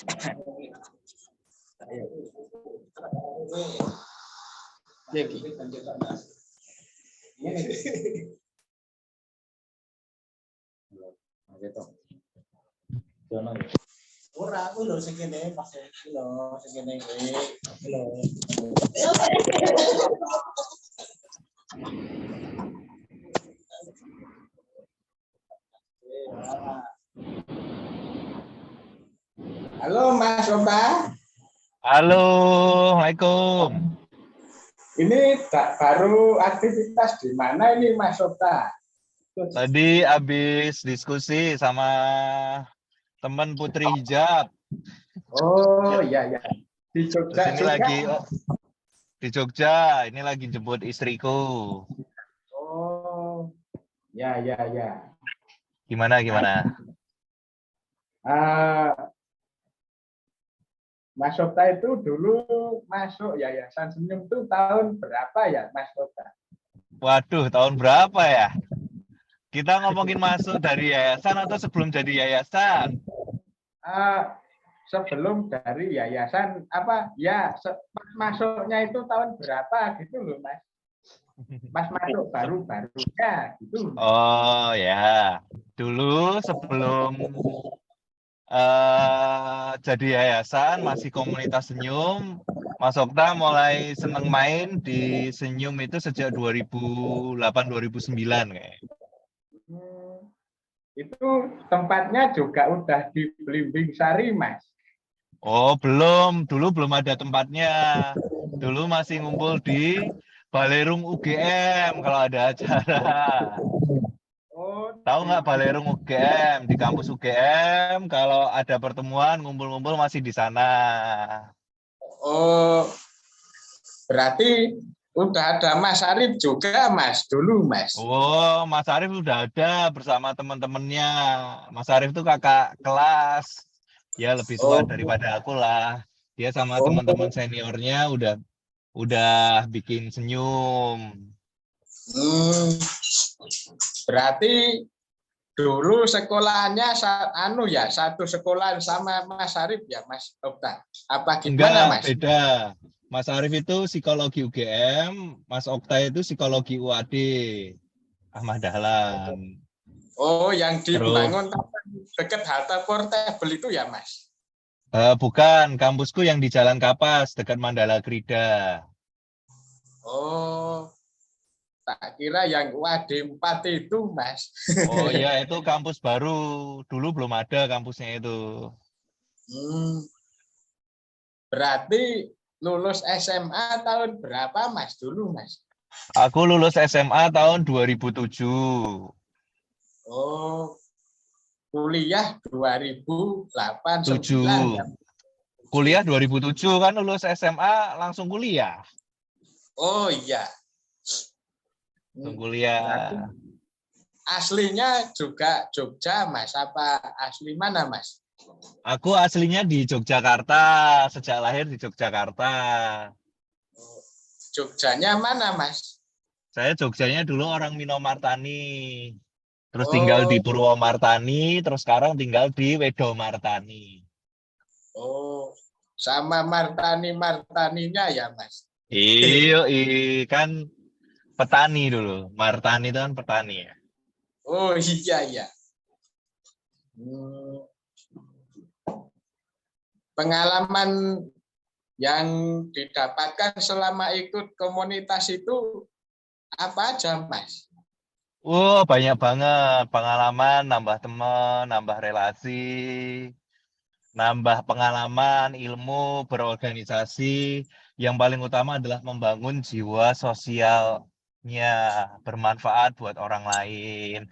Ora aku lho sing kene pas iki lho sing kene iki lho. Halo Mas Oba. Halo, Assalamualaikum. Ini baru aktivitas di mana ini Mas Oba? Tadi habis diskusi sama teman Putri Hijab. Oh iya ya. Di Jogja Terus ini juga. lagi di Jogja, ini lagi jemput istriku. Oh. Ya ya ya. Gimana? Mas Okta itu dulu masuk Yayasan Senyum itu tahun berapa ya Mas Okta? Waduh, tahun berapa ya? Kita ngomongin masuk dari yayasan atau sebelum jadi yayasan? Sebelum dari yayasan apa ya masuknya itu tahun berapa gitu loh Mas? Mas masuk baru-barunya gitu. Oh ya, dulu sebelum jadi yayasan masih komunitas Senyum, Mas Okta mulai seneng main di Senyum itu sejak 2008-2009 kayak. Itu tempatnya juga udah di Belimbing Sari Mas. Oh belum, dulu belum ada tempatnya. Dulu masih ngumpul di Balerung UGM kalau ada acara. Oh, Tahu nggak Balerung UGM? Di kampus UGM kalau ada pertemuan ngumpul-ngumpul masih di sana. oh berarti udah ada Mas Arif juga Mas dulu Mas. Oh, Mas Arief udah ada bersama teman-temannya. Mas Arief tuh kakak kelas. Ya lebih tua Oh, daripada aku lah. Dia sama oh. teman-teman seniornya udah bikin Senyum. Berarti dulu sekolahnya satu sekolah sama Mas Arif ya Mas Okta. Apa gimana Enggak, Mas? beda. Mas Arief itu psikologi UGM, Mas Okta itu psikologi UAD. Ahmad Dahlan. Oh, yang Terus dibangun dekat halte portable itu ya Mas? bukan, kampusku yang di Jalan Kapas dekat Mandala Krida. Oh, tak kira yang UAD 4 itu Mas. Oh ya, itu kampus baru. Dulu belum ada kampusnya itu. Berarti lulus SMA tahun berapa Mas dulu Mas? Aku lulus SMA tahun 2007. Oh, kuliah 2008 9 7. ya. Kuliah 2007 kan lulus SMA langsung kuliah. Oh iya. Langsung Berarti kuliah. aslinya juga Jogja Mas, apa asli mana Mas? Aku aslinya di Yogyakarta, sejak lahir di Yogyakarta. Jogjanya mana Mas? Saya Jogjanya dulu orang Minomartani. Terus tinggal di Oh, Purwomartani, terus sekarang tinggal di Wedomartani. oh, sama Martaninya ya Mas. Iya, kan petani dulu. Martani itu kan petani ya. Oh iya ya. Hmm, pengalaman yang didapatkan selama ikut komunitas itu apa aja Mas? Banyak banget pengalaman, nambah teman, nambah relasi, nambah pengalaman, ilmu, berorganisasi. Yang paling utama adalah membangun jiwa sosialnya, bermanfaat buat orang lain.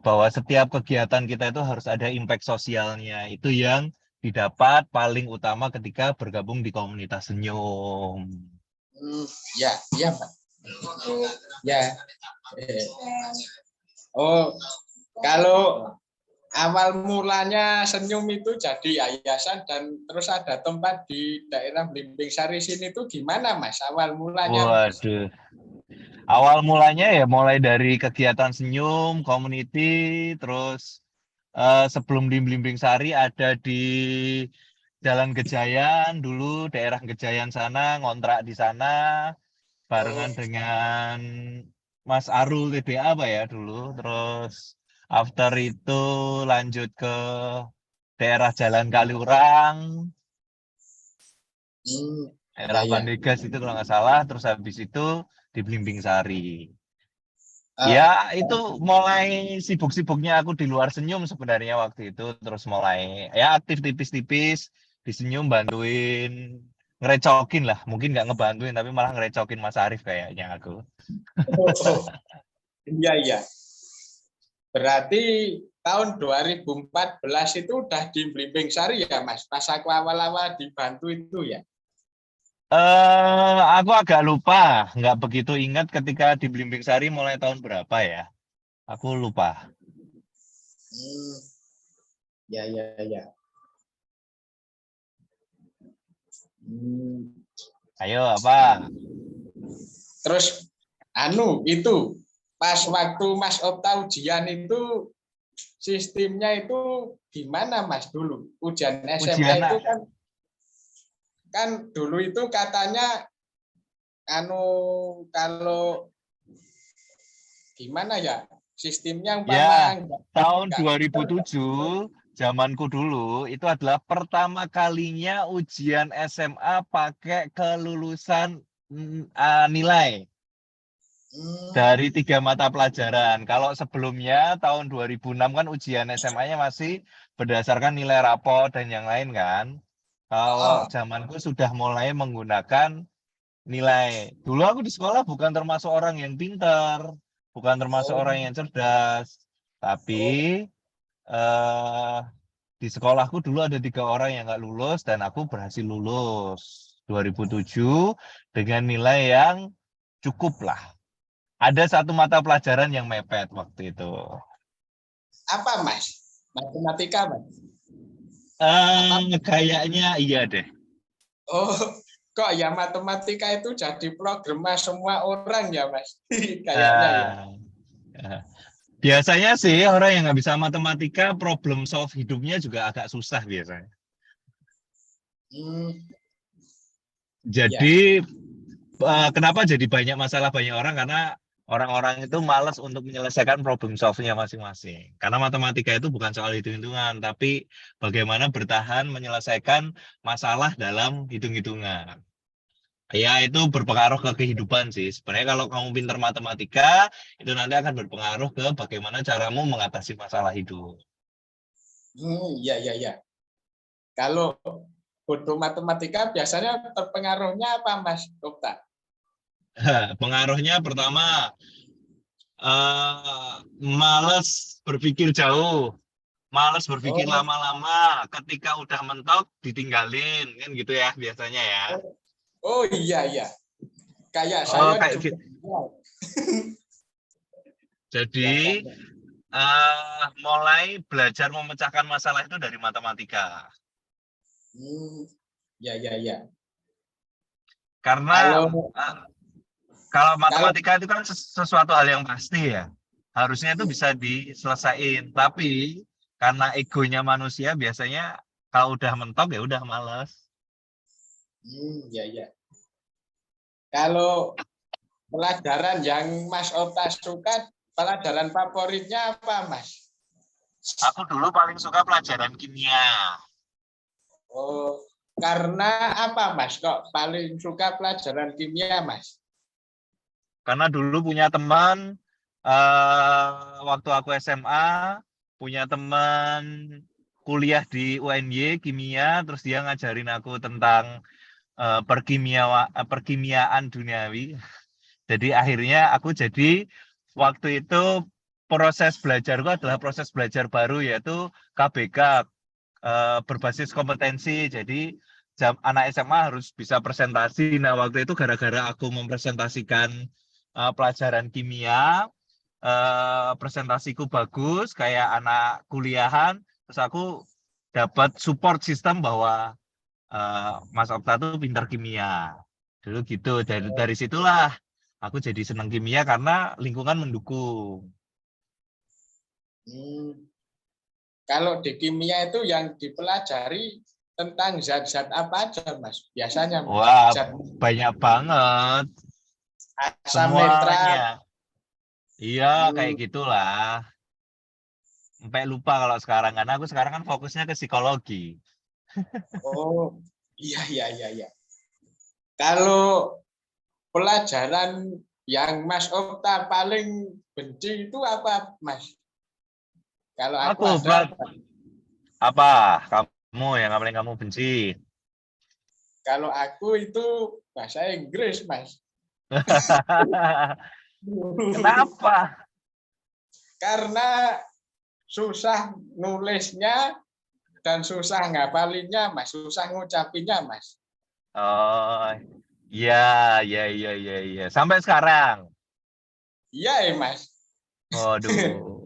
Bahwa setiap kegiatan kita itu harus ada impact sosialnya. Itu yang didapat paling utama ketika bergabung di komunitas Senyum. Ya, iya Pak. Ya. Oh, kalau awal mulanya Senyum itu jadi yayasan dan terus ada tempat di daerah Blimbing Sari sini tuh gimana Mas? Awal mulanya Mas? Waduh. Awal mulanya ya mulai dari kegiatan Senyum, community, terus sebelum di Blimbing Sari ada di Jalan Gejayan dulu, daerah Gejayan sana, ngontrak di sana, barengan Oh, dengan Mas Arul TBA apa ya dulu. Terus after itu lanjut ke daerah Jalan Kaliurang, hmm, ya daerah ya. Pandegas itu kalau nggak salah. Terus habis itu di Blimbing Sari. Ah, Ya itu mulai sibuk-sibuknya aku di luar Senyum sebenarnya waktu itu. Terus mulai ya aktif tipis-tipis di Senyum, bantuin ngerecokin lah. Mungkin nggak ngebantuin tapi malah ngerecokin Mas Arief kayaknya aku. oh, oh, iya iya. Berarti tahun 2014 itu udah di Blimbing Sari ya Mas. Pas aku awal-awal dibantu itu ya. Aku agak lupa, nggak begitu ingat ketika di Blimbing Sari mulai tahun berapa ya. Aku lupa. Hmm, ya ya ya. Hmm. Ayo apa? Terus anu itu pas waktu Mas Opta ujian itu sistemnya itu gimana Mas dulu? Ujian SMA Ujian itu kan kan dulu itu katanya anu kalau gimana ya sistemnya ya umpama tahun enggak 2007 zamanku dulu itu adalah pertama kalinya ujian SMA pakai kelulusan nilai dari 3 mata pelajaran. Kalau sebelumnya tahun 2006 kan ujian SMA-nya masih berdasarkan nilai rapor dan yang lain kan. Kalau oh, zamanku sudah mulai menggunakan nilai. Dulu aku di sekolah bukan termasuk orang yang pintar, bukan termasuk oh, orang yang cerdas. Tapi oh, eh, di sekolahku dulu ada 3 orang yang nggak lulus dan aku berhasil lulus 2007 dengan nilai yang cukup lah. Ada satu mata pelajaran yang mepet waktu itu. apa Mas? Matematika Mas? Apa? Kayaknya iya deh. Oh, kok ya matematika itu jadi problema semua orang ya Mas? Kayaknya ya. Eh, eh. Biasanya sih orang yang nggak bisa matematika, problem solve hidupnya juga agak susah biasanya. Hmm, ya. Jadi kenapa jadi banyak masalah banyak orang? Karena orang-orang itu malas untuk menyelesaikan problem solve-nya masing-masing. Karena matematika itu bukan soal hitung-hitungan, tapi bagaimana bertahan menyelesaikan masalah dalam hitung-hitungan. Ya, itu berpengaruh ke kehidupan sih. Sebenarnya kalau kamu pintar matematika, itu nanti akan berpengaruh ke bagaimana caramu mengatasi masalah hidup. Ya ya ya. Kalau butuh matematika biasanya terpengaruhnya apa Mas Okta? Pengaruhnya pertama, males berpikir jauh, males berpikir Oh, lama-lama. Ketika udah mentok, ditinggalin, kan gitu ya biasanya ya. oh, oh iya iya. Kayak Oh, saya kayak juga. gitu. Jadi, Ya, ya, ya. mulai belajar memecahkan masalah itu dari matematika. Hmm, ya ya ya. Karena Kalau kalau kalau matematika itu kan sesuatu hal yang pasti ya. Harusnya itu bisa diselesaikan. Tapi karena egonya manusia biasanya kalau udah mentok ya udah males. ya ya. Kalau pelajaran yang Mas Okta suka, pelajaran favoritnya apa Mas? Aku dulu paling suka pelajaran kimia. Oh, karena apa Mas? Kok paling suka pelajaran kimia Mas? Karena dulu punya teman, waktu aku SMA, punya teman kuliah di UNY kimia, terus dia ngajarin aku tentang perkimiaan duniawi. Jadi akhirnya aku jadi waktu itu proses belajarku adalah proses belajar baru yaitu KBK, berbasis kompetensi. Jadi anak SMA harus bisa presentasi. Nah waktu itu gara-gara aku mempresentasikan pelajaran kimia, presentasiku bagus kayak anak kuliahan, terus aku dapat support sistem bahwa Mas Okta tuh pintar kimia. Dulu gitu. Dari situlah aku jadi senang kimia karena lingkungan mendukung. Hmm, kalau di kimia itu yang dipelajari tentang zat-zat apa aja, Mas? Biasanya, Mas. Wah, Zat banyak banget asam nitrat. semuanya. Iya, kayak gitulah. Sampai lupa kalau sekarang, karena aku sekarang kan fokusnya ke psikologi. Oh, iya, iya, iya, iya. Kalau pelajaran yang Mas Okta paling benci itu apa, Mas? Kalau aku Aku, ada, apa? Kamu yang paling kamu benci? kalau aku itu bahasa Inggris, Mas. Kenapa? Karena susah nulisnya dan susah ngapalinnya, Mas. Susah ngucapinnya, Mas. Oh, iya, iya, iya, iya, iya. Sampai sekarang. Iya, Mas. Waduh.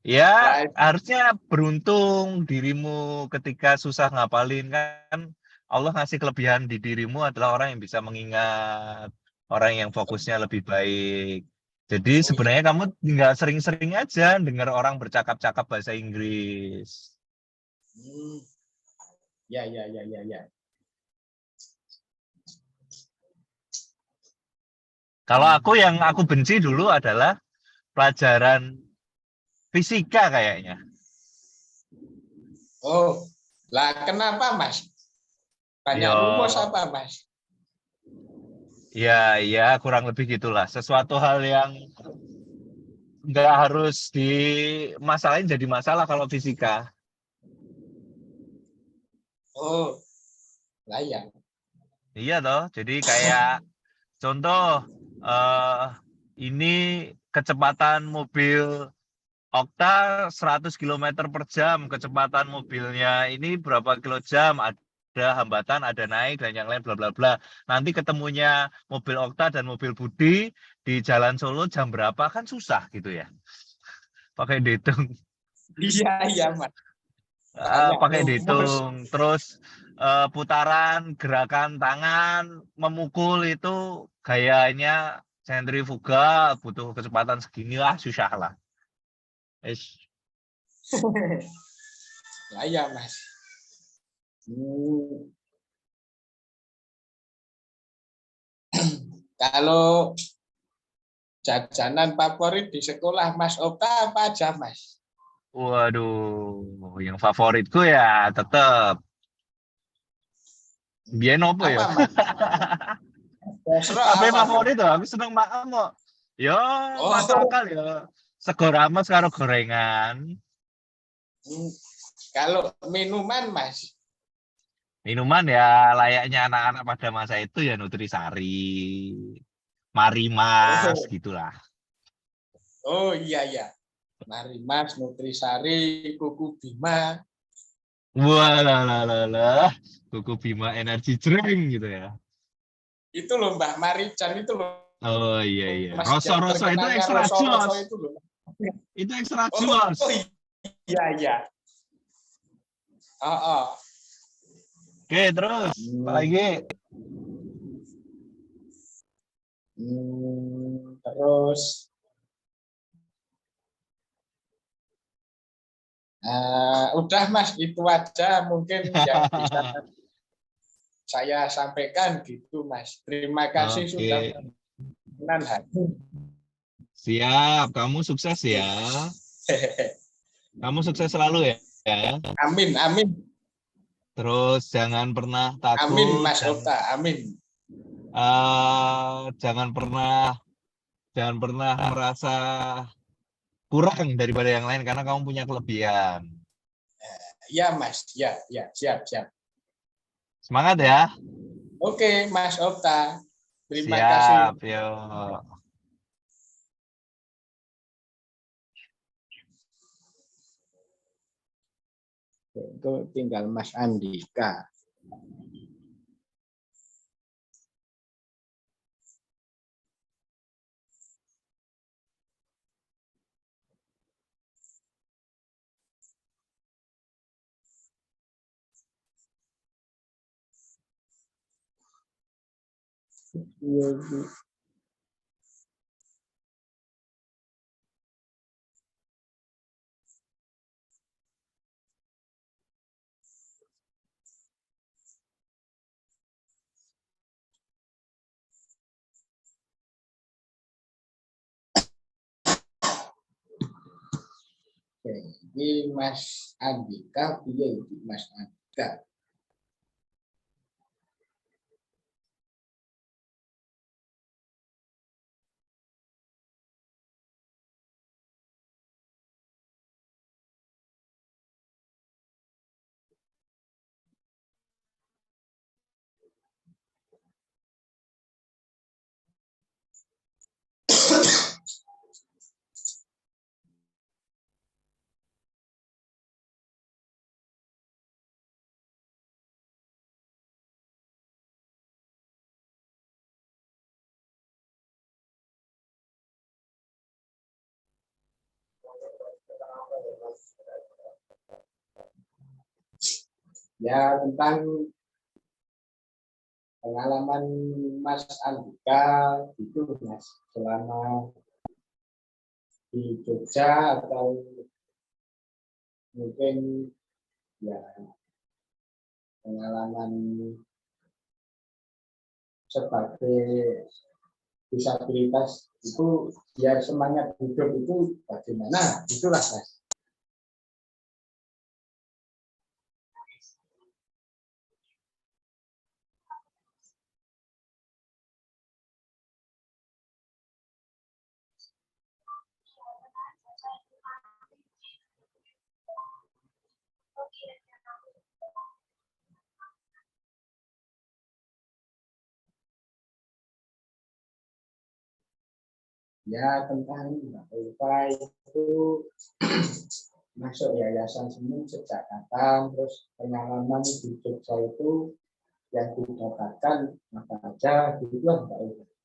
Ya, Lah, harusnya beruntung dirimu ketika susah ngapalin kan. Allah ngasih kelebihan di dirimu adalah orang yang bisa mengingat, orang yang fokusnya lebih baik. Jadi oh iya. sebenarnya kamu tinggal sering-sering aja dengar orang bercakap-cakap bahasa Inggris. Hmm. Ya, ya, ya, ya, ya. Kalau aku yang aku benci dulu adalah pelajaran fisika kayaknya. Oh, lah kenapa, Mas? Banyak rumus Yo, apa, Mas? ya, ya kurang lebih gitulah. Sesuatu hal yang nggak harus dimasalahin jadi masalah kalau fisika. Oh, lah ya. Iya toh. Jadi kayak contoh eh ini kecepatan mobil Okta 100 km per jam, kecepatan mobilnya ini berapa kilo jam, ada hambatan, ada naik dan yang lain bla bla bla. Nanti ketemunya mobil Okta dan mobil Budi di Jalan Solo jam berapa kan susah gitu ya. Pakai dihitung. Iya, iya, Mas. Banyak Pakai rumus. dihitung. Terus putaran gerakan tangan memukul itu gayanya sentrifuga butuh kecepatan segini lah susah lah. Es, Lah ya, Mas. Hmm. Kalau jajanan favorit di sekolah Mas Okta apa aja, Mas? waduh, yang favoritku ya tetap biyen opo ya. Apa, Mas? Bosro Kabeh apa, Mas? favorit tuh, aku seneng makan kok. Yo, masuk Oh, akal ya. Sego rames karo gorengan. hmm. Kalau minuman, Mas? Minuman ya layaknya anak-anak pada masa itu ya Nutrisari, Marimas Oh, gitulah. oh iya, iya. Mari, Mas, Nutrisari, Kuku Bima. Wah, lah, lah, lah, lah. Kuku Bima Energy Drink gitu ya. Itu loh, Mbak Marican itu loh, Oh iya iya. Mas, yang Rosso-rosso itu terkenalnya ekstra Roso-Roso jos. itu loh. Itu ekstra Oh, jos. oh iya, iya. Oh, oh. Oke, terus apa Hmm. lagi? Terus udah, Mas, itu aja mungkin yang bisa saya sampaikan gitu, Mas. Terima kasih sudah Oke, berkenan hadir. siap. Kamu sukses ya. Kamu sukses selalu ya. Ya. Amin, amin, Terus jangan pernah amin, takut Mas dan Okta, amin. jangan pernah merasa kurang daripada yang lain karena kamu punya kelebihan. Ya, Mas, ya, ya, siap, siap. Semangat ya. Oke, Mas Okta, terima kasih. Siap, yuk. Itu tinggal Mas Andika. Iya, Oke, ini Mas Andika, piye iki Mas Andika? Ya, tentang pengalaman Mas Andika itu Mas selama di Jogja atau mungkin ya pengalaman sebagai disabilitas itu biar semangat hidup itu bagaimana, itulah Mas. Ya, tentang Bapak itu masuk yayasan seni sejak kapan, terus pengalaman di Jogja itu yang didapatkan apa aja, gitu lah Mbak Eva.